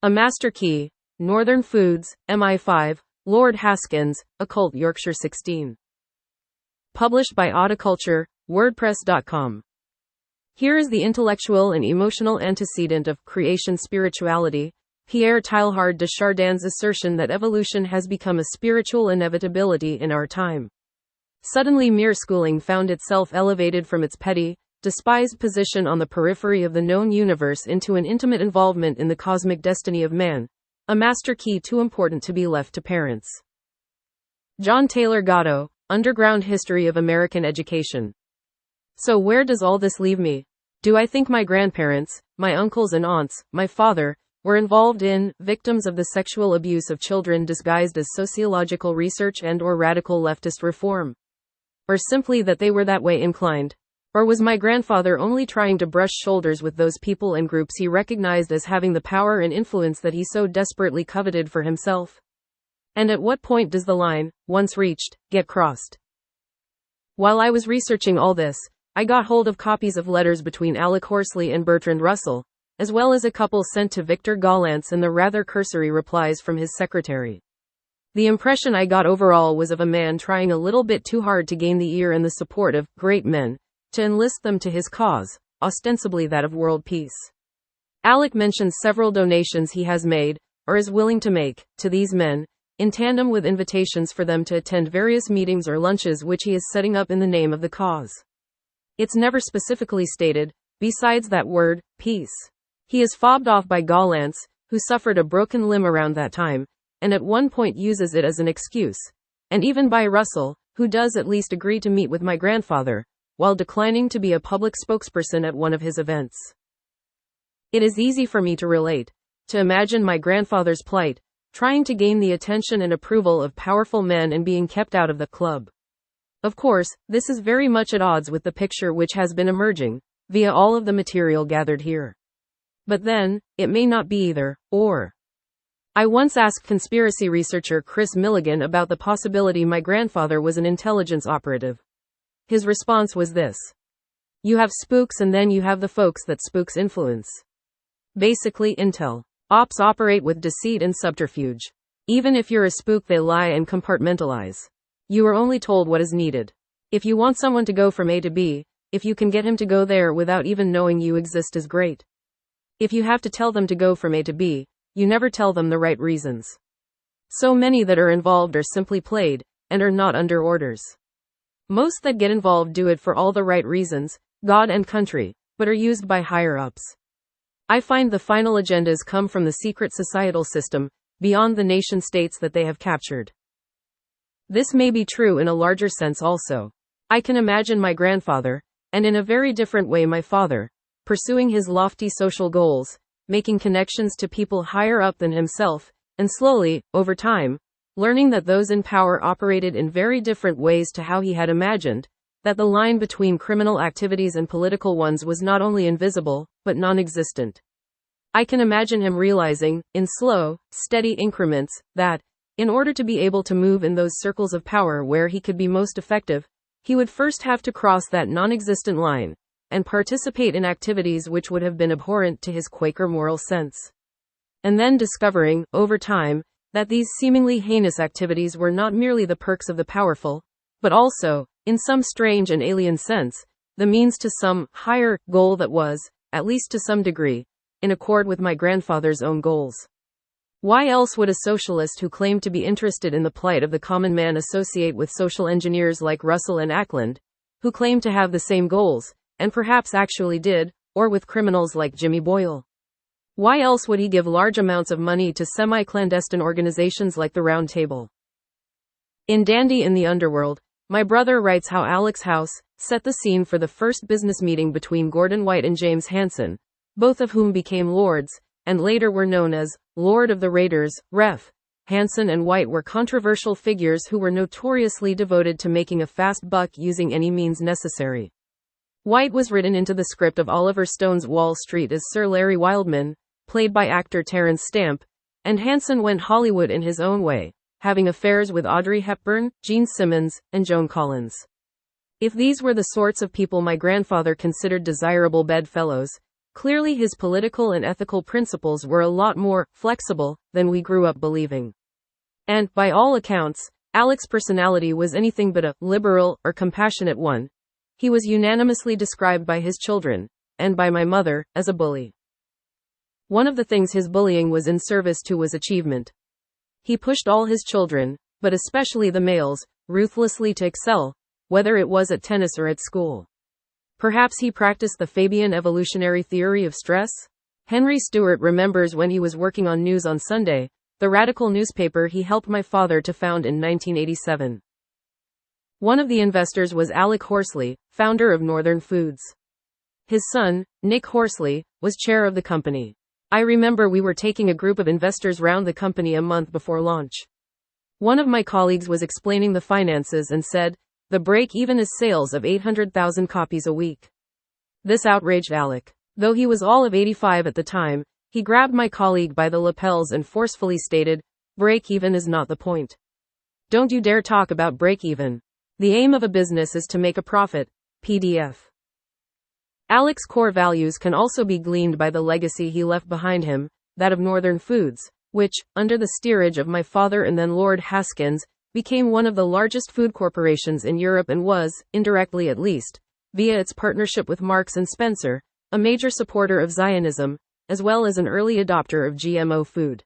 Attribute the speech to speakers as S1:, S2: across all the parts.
S1: A Master Key, NorthernFoods, MI5, Lord Haskins, Occult, Yorkshire 16. Published by Occult, WordPress.com. Here is the intellectual and emotional antecedent of creation spirituality, Pierre Teilhard de Chardin's assertion that evolution has become a spiritual inevitability in our time. Suddenly mere schooling found itself elevated from its petty, despised position on the periphery of the known universe into an intimate involvement in the cosmic destiny of man, a master key too important to be left to parents. John Taylor Gatto, Underground History of American Education. So where does all this leave me? Do I think my grandparents, my uncles and aunts, my father, were involved in, victims of the sexual abuse of children disguised as sociological research and/or radical leftist reform? Or simply that they were that way inclined? Or was my grandfather only trying to brush shoulders with those people and groups he recognized as having the power and influence that he so desperately coveted for himself? And at what point does the line, once reached, get crossed? While I was researching all this, I got hold of copies of letters between Alec Horsley and Bertrand Russell, as well as a couple sent to Victor Gollancz and the rather cursory replies from his secretary. The impression I got overall was of a man trying a little bit too hard to gain the ear and the support of great men, to enlist them to his cause, ostensibly that of world peace. Alec mentions several donations he has made, or is willing to make, to these men, in tandem with invitations for them to attend various meetings or lunches which he is setting up in the name of the cause. It's never specifically stated, besides that word, peace. He is fobbed off by Gollancz, who suffered a broken limb around that time, and at one point uses it as an excuse, and even by Russell, who does at least agree to meet with my grandfather, while declining to be a public spokesperson at one of his events. It is easy for me to relate, to imagine my grandfather's plight, trying to gain the attention and approval of powerful men and being kept out of the club. Of course, this is very much at odds with the picture which has been emerging, via all of the material gathered here. But then, it may not be either, or. I once asked conspiracy researcher Chris Milligan about the possibility my grandfather was an intelligence operative. His response was this: you have spooks and then you have the folks that spooks influence. Basically, intel ops operate with deceit and subterfuge. Even if you're a spook, they lie and compartmentalize. You are only told what is needed. If you want someone to go from A to B, if you can get him to go there without even knowing you exist, is great. If you have to tell them to go from A to B, you never tell them the right reasons. So many that are involved are simply played, and are not under orders. Most that get involved do it for all the right reasons, God and country, but are used by higher-ups. I find the final agendas come from the secret societal system, beyond the nation-states that they have captured. This may be true in a larger sense also. I can imagine my grandfather, and in a very different way my father, pursuing his lofty social goals, making connections to people higher up than himself, and slowly, over time, learning that those in power operated in very different ways to how he had imagined, that the line between criminal activities and political ones was not only invisible, but non-existent. I can imagine him realizing, in slow, steady increments, that, in order to be able to move in those circles of power where he could be most effective, he would first have to cross that non-existent line, and participate in activities which would have been abhorrent to his Quaker moral sense. And then discovering, over time, that these seemingly heinous activities were not merely the perks of the powerful, but also, in some strange and alien sense, the means to some higher goal that was, at least to some degree, in accord with my grandfather's own goals. Why else would a socialist who claimed to be interested in the plight of the common man associate with social engineers like Russell and Ackland, who claimed to have the same goals, and perhaps actually did, or with criminals like Jimmy Boyle? Why else would he give large amounts of money to semi-clandestine organizations like the Round Table? In Dandy in the Underworld, my brother writes how Alec's house set the scene for the first business meeting between Gordon White and James Hansen, both of whom became lords, and later were known as Lord of the Raiders, Ref. Hansen and White were controversial figures who were notoriously devoted to making a fast buck using any means necessary. White was written into the script of Oliver Stone's Wall Street as Sir Larry Wildman, played by actor Terence Stamp, and Hansen went Hollywood in his own way, having affairs with Audrey Hepburn, Gene Simmons, and Joan Collins. If these were the sorts of people my grandfather considered desirable bedfellows, Clearly his political and ethical principles were a lot more flexible than we grew up believing. And, by all accounts, Alec's personality was anything but a liberal or compassionate one. He was unanimously described by his children, and by my mother, as a bully. One of the things his bullying was in service to was achievement. He pushed all his children, but especially the males, ruthlessly to excel, whether it was at tennis or at school. Perhaps he practiced the Fabian evolutionary theory of stress? Henry Stewart remembers when he was working on News on Sunday, the radical newspaper he helped my father to found in 1987. One of the investors was Alec Horsley, founder of Northern Foods. His son, Nick Horsley, was chair of the company. I remember we were taking a group of investors round the company a month before launch. One of my colleagues was explaining the finances and said, the break-even is sales of 800,000 copies a week. This outraged Alec. Though he was all of 85 at the time, he grabbed my colleague by the lapels and forcefully stated, break-even is not the point. Don't you dare talk about break-even. The aim of a business is to make a profit. PDF. Alec's core values can also be gleaned by the legacy he left behind him, that of Northern Foods, which, under the steerage of my father and then Lord Haskins, became one of the largest food corporations in Europe and was, indirectly at least, via its partnership with Marks and Spencer, a major supporter of Zionism, as well as an early adopter of GMO food.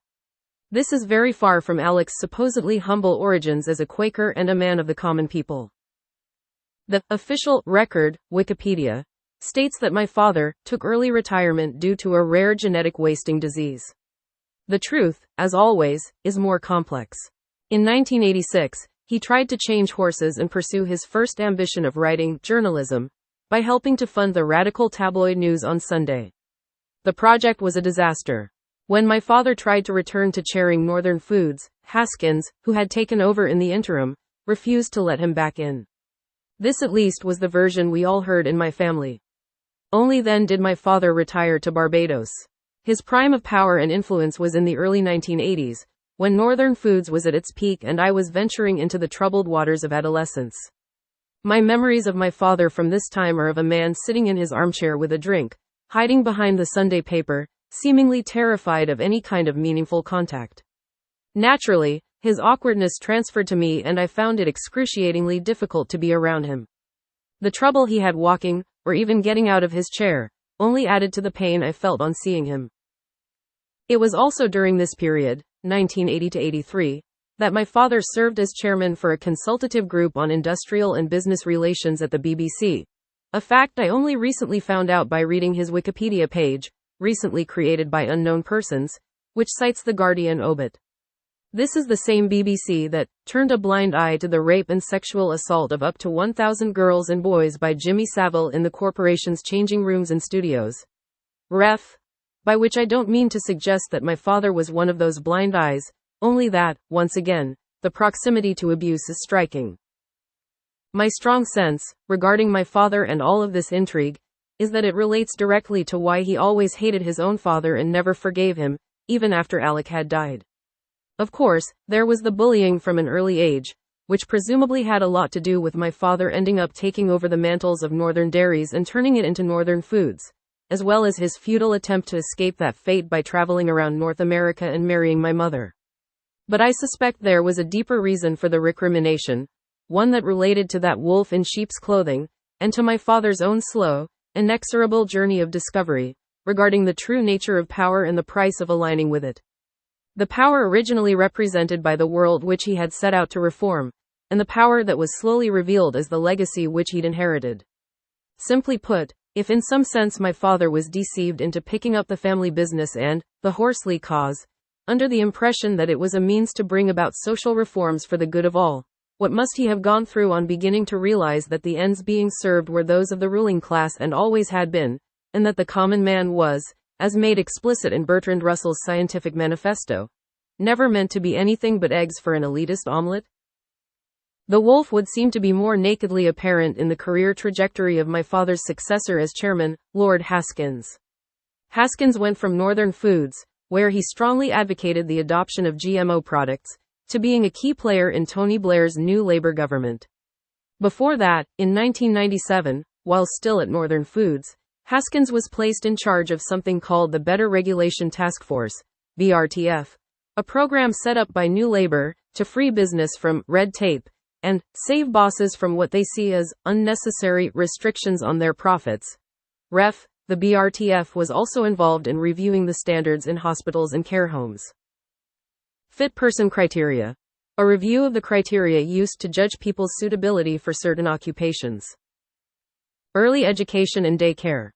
S1: This is very far from Alec's supposedly humble origins as a Quaker and a man of the common people. The official record, Wikipedia, states that my father took early retirement due to a rare genetic wasting disease. The truth, as always, is more complex. In 1986, he tried to change horses and pursue his first ambition of writing journalism by helping to fund the radical tabloid News on Sunday. The project was a disaster. When my father tried to return to chairing Northern Foods, Haskins, who had taken over in the interim, refused to let him back in. This at least was the version we all heard in my family. Only then did my father retire to Barbados. His prime of power and influence was in the early 1980s, when Northern Foods was at its peak and I was venturing into the troubled waters of adolescence. My memories of my father from this time are of a man sitting in his armchair with a drink, hiding behind the Sunday paper, seemingly terrified of any kind of meaningful contact. Naturally, his awkwardness transferred to me and I found it excruciatingly difficult to be around him. The trouble he had walking, or even getting out of his chair, only added to the pain I felt on seeing him. It was also during this period, 1980 to 83, that my father served as chairman for a consultative group on industrial and business relations at the BBC, a fact I only recently found out by reading his Wikipedia page, recently created by unknown persons, which cites the Guardian obit. This is the same BBC that turned a blind eye to the rape and sexual assault of up to 1,000 girls and boys by Jimmy Savile in the corporation's changing rooms and studios. Ref. By which I don't mean to suggest that my father was one of those blind eyes, only that, once again, the proximity to abuse is striking. My strong sense, regarding my father and all of this intrigue, is that it relates directly to why he always hated his own father and never forgave him, even after Alec had died. Of course, there was the bullying from an early age, which presumably had a lot to do with my father ending up taking over the mantles of Northern Dairies and turning it into Northern Foods, as well as his futile attempt to escape that fate by traveling around North America and marrying my mother. But I suspect there was a deeper reason for the recrimination, one that related to that wolf in sheep's clothing, and to my father's own slow, inexorable journey of discovery, regarding the true nature of power and the price of aligning with it. The power originally represented by the world which he had set out to reform, and the power that was slowly revealed as the legacy which he'd inherited. Simply put, if in some sense my father was deceived into picking up the family business and the Horsley cause, under the impression that it was a means to bring about social reforms for the good of all, what must he have gone through on beginning to realize that the ends being served were those of the ruling class and always had been, and that the common man was, as made explicit in Bertrand Russell's Scientific Manifesto, never meant to be anything but eggs for an elitist omelet? The wolf would seem to be more nakedly apparent in the career trajectory of my father's successor as chairman, Lord Haskins. Haskins went from Northern Foods, where he strongly advocated the adoption of GMO products, to being a key player in Tony Blair's new Labour government. Before that, in 1997, while still at Northern Foods, Haskins was placed in charge of something called the Better Regulation Task Force, BRTF, a program set up by New Labour to free business from red tape and save bosses from what they see as unnecessary restrictions on their profits. Ref. The BRTF was also involved in reviewing the standards in hospitals and care homes. Fit person criteria. A review of the criteria used to judge people's suitability for certain occupations. Early education and day care.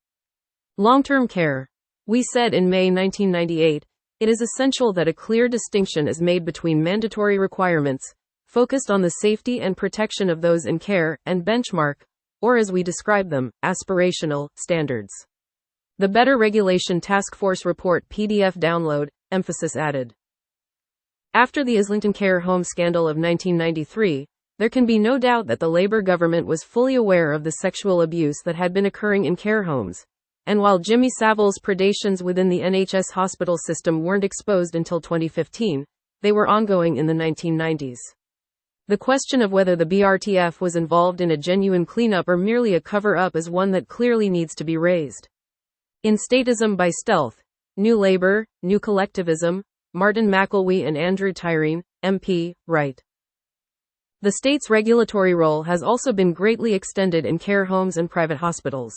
S1: Long-term care. We said in May 1998, it is essential that a clear distinction is made between mandatory requirements, focused on the safety and protection of those in care, and benchmark, or as we describe them, aspirational, standards. The Better Regulation Task Force Report PDF download, emphasis added. After the Islington Care Home scandal of 1993, there can be no doubt that the Labour government was fully aware of the sexual abuse that had been occurring in care homes. And while Jimmy Savile's predations within the NHS hospital system weren't exposed until 2015, they were ongoing in the 1990s. The question of whether the BRTF was involved in a genuine cleanup or merely a cover-up is one that clearly needs to be raised. In Statism by Stealth, New Labour, New Collectivism, Martin McElwee and Andrew Tyreen, MP, write. The state's regulatory role has also been greatly extended in care homes and private hospitals.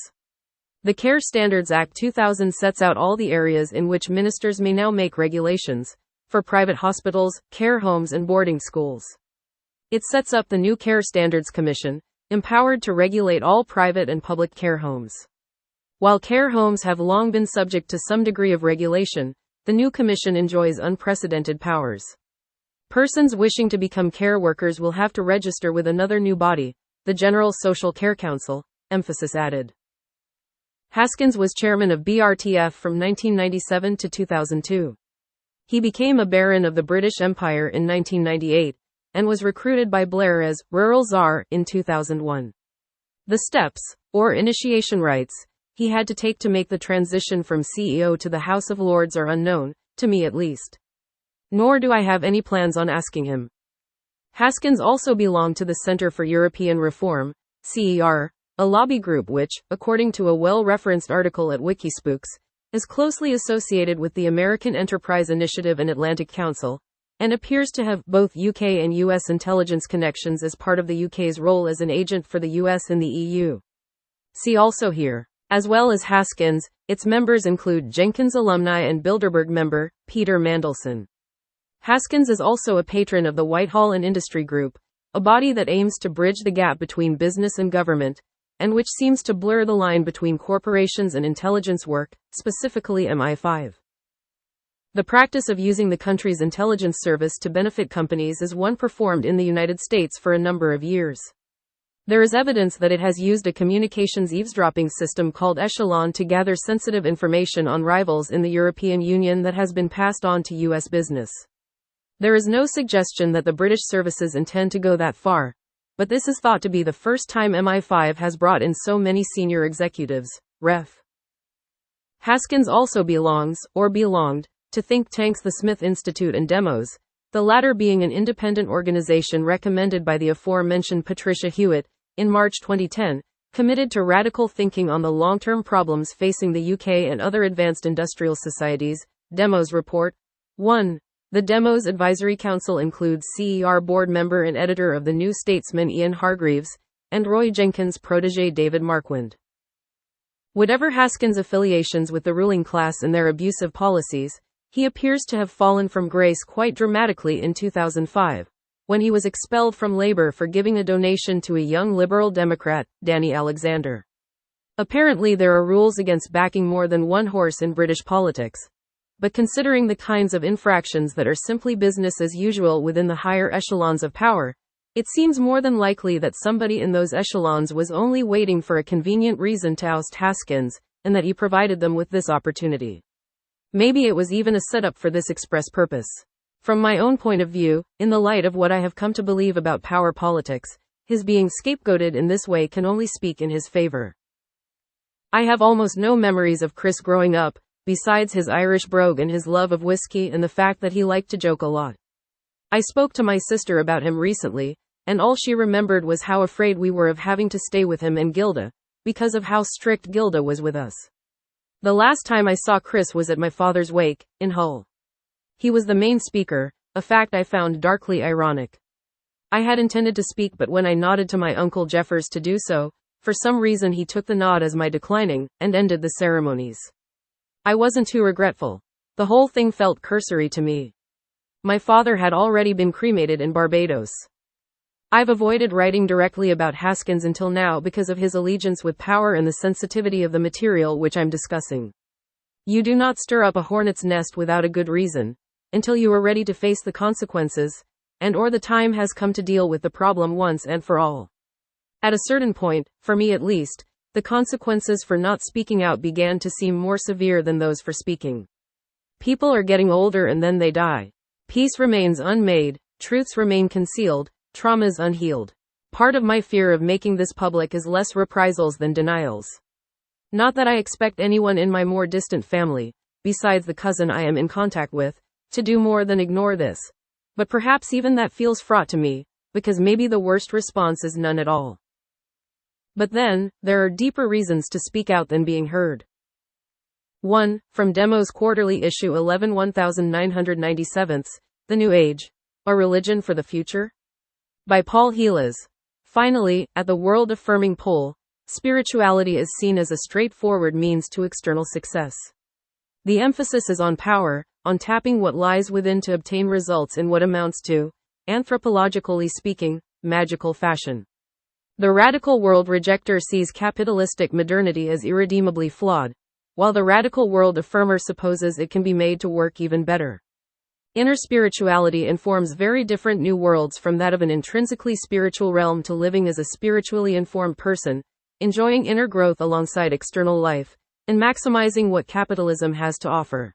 S1: The Care Standards Act 2000 sets out all the areas in which ministers may now make regulations, for private hospitals, care homes and boarding schools. It sets up the new Care Standards Commission, empowered to regulate all private and public care homes. While care homes have long been subject to some degree of regulation, the new commission enjoys unprecedented powers. Persons wishing to become care workers will have to register with another new body, the General Social Care Council, emphasis added. Haskins was chairman of BRTF from 1997 to 2002. He became a baron of the British Empire in 1998, and was recruited by Blair as Rural Tsar in 2001. The steps, or initiation rites, he had to take to make the transition from CEO to the House of Lords are unknown, to me at least. Nor do I have any plans on asking him. Haskins also belonged to the Centre for European Reform, CER, a lobby group which, according to a well-referenced article at Wikispooks, is closely associated with the American Enterprise Initiative and Atlantic Council, and appears to have both UK and US intelligence connections as part of the UK's role as an agent for the US in the EU. See also here. As well as Haskins, its members include Jenkins alumni and Bilderberg member, Peter Mandelson. Haskins is also a patron of the Whitehall and Industry Group, a body that aims to bridge the gap between business and government, and which seems to blur the line between corporations and intelligence work, specifically MI5. The practice of using the country's intelligence service to benefit companies is one performed in the United States for a number of years. There is evidence that it has used a communications eavesdropping system called Echelon to gather sensitive information on rivals in the European Union that has been passed on to US business. There is no suggestion that the British services intend to go that far, but this is thought to be the first time MI5 has brought in so many senior executives. Ref. Haskins also belongs, or belonged, to think tanks the Smith Institute and Demos, the latter being an independent organization recommended by the aforementioned Patricia Hewitt, in March 2010, committed to radical thinking on the long-term problems facing the UK and other advanced industrial societies. Demos report. 1. The Demos Advisory Council includes CER board member and editor of the New Statesman Ian Hargreaves, and Roy Jenkins' protégé David Marquand. Whatever Haskins' affiliations with the ruling class and their abusive policies, he appears to have fallen from grace quite dramatically in 2005. When he was expelled from Labour for giving a donation to a young Liberal Democrat, Danny Alexander. Apparently there are rules against backing more than one horse in British politics. But considering the kinds of infractions that are simply business as usual within the higher echelons of power, it seems more than likely that somebody in those echelons was only waiting for a convenient reason to oust Haskins, and that he provided them with this opportunity. Maybe it was even a setup for this express purpose. From my own point of view, in the light of what I have come to believe about power politics, his being scapegoated in this way can only speak in his favor. I have almost no memories of Chris growing up, besides his Irish brogue and his love of whiskey and the fact that he liked to joke a lot. I spoke to my sister about him recently, and all she remembered was how afraid we were of having to stay with him and Gilda, because of how strict Gilda was with us. The last time I saw Chris was at my father's wake, in Hull. He was the main speaker, a fact I found darkly ironic. I had intended to speak, but when I nodded to my uncle Jeffers to do so, for some reason he took the nod as my declining, and ended the ceremonies. I wasn't too regretful. The whole thing felt cursory to me. My father had already been cremated in Barbados. I've avoided writing directly about Haskins until now because of his allegiance with power and the sensitivity of the material which I'm discussing. You do not stir up a hornet's nest without a good reason, until you are ready to face the consequences, and/or the time has come to deal with the problem once and for all. At a certain point, for me at least, the consequences for not speaking out began to seem more severe than those for speaking. People are getting older and then they die. Peace remains unmade, truths remain concealed, traumas unhealed. Part of my fear of making this public is less reprisals than denials. Not that I expect anyone in my more distant family, besides the cousin I am in contact with, to do more than ignore this. But perhaps even that feels fraught to me, because maybe the worst response is none at all. But then, there are deeper reasons to speak out than being heard. 1. From Demo's Quarterly Issue 11 1997, The New Age, A Religion for the Future? By Paul Heelas. Finally, at the world-affirming pole, spirituality is seen as a straightforward means to external success. The emphasis is on power, on tapping what lies within to obtain results in what amounts to, anthropologically speaking, magical fashion. The radical world rejecter sees capitalistic modernity as irredeemably flawed, while the radical world affirmer supposes it can be made to work even better. Inner spirituality informs very different new worlds from that of an intrinsically spiritual realm to living as a spiritually informed person, enjoying inner growth alongside external life, and maximizing what capitalism has to offer.